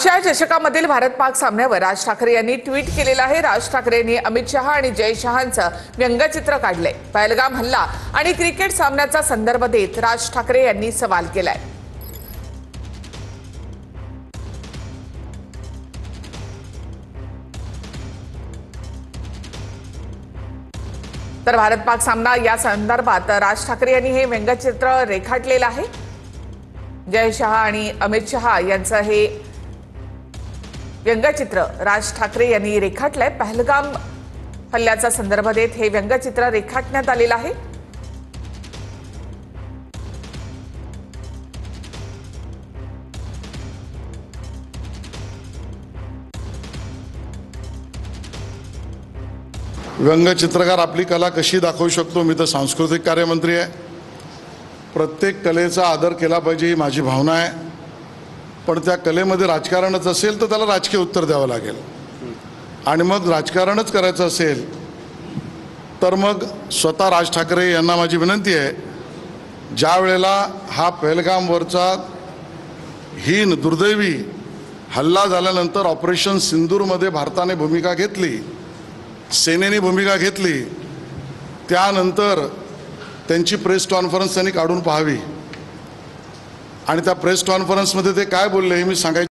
आशिया चषकामधील भारत पाक सामन्यावर राज ठाकरे यांनी ट्विट केलेलं आहे। राज ठाकरेंनी अमित शहा आणि जय शहांचं व्यंगचित्र काढलंय। पहलगाम हल्ला आणि क्रिकेट सामन्याचा संदर्भ देत राज ठाकरे यांनी सवाल केलाय। तर भारत पाक सामना या संदर्भात राज ठाकरे यांनी हे व्यंगचित्र रेखाटलेलं आहे। जय शहा आणि अमित शहा यांचं हे व्यंगचित्र राज ठाकरे यांनी रेखाटलंय। पहलगाम हल्ल्याचा संदर्भ देत हे व्यंगचित्र रेखाटण्यात आलेलं आहे। व्यंगचित्रकार आपली कला कशी दाखवू शकतो। मी तर सांस्कृतिक कार्यमंत्री आहे, प्रत्येक कलेचा आदर केला पाहिजे ही माझी भावना आहे। पण त्या कलेमध्ये राजकारणच असेल तर त्याला राजकीय उत्तर द्यावं लागेल, आणि मग राजकारणच करायचं असेल तर मग स्वतः राज ठाकरे यांना माझी विनंती आहे, ज्या वेळेला हा पहलगामवरचा हीन दुर्दैवी हल्ला झाल्यानंतर ऑपरेशन सिंदूरमध्ये भारताने भूमिका घेतली, सेनेने भूमिका घेतली, त्यानंतर त्यांची प्रेस कॉन्फरन्स त्यांनी काढून पाहावी आणि त्या प्रेस कॉन्फरन्समध्ये ते काय बोलले हे मी सांगायचं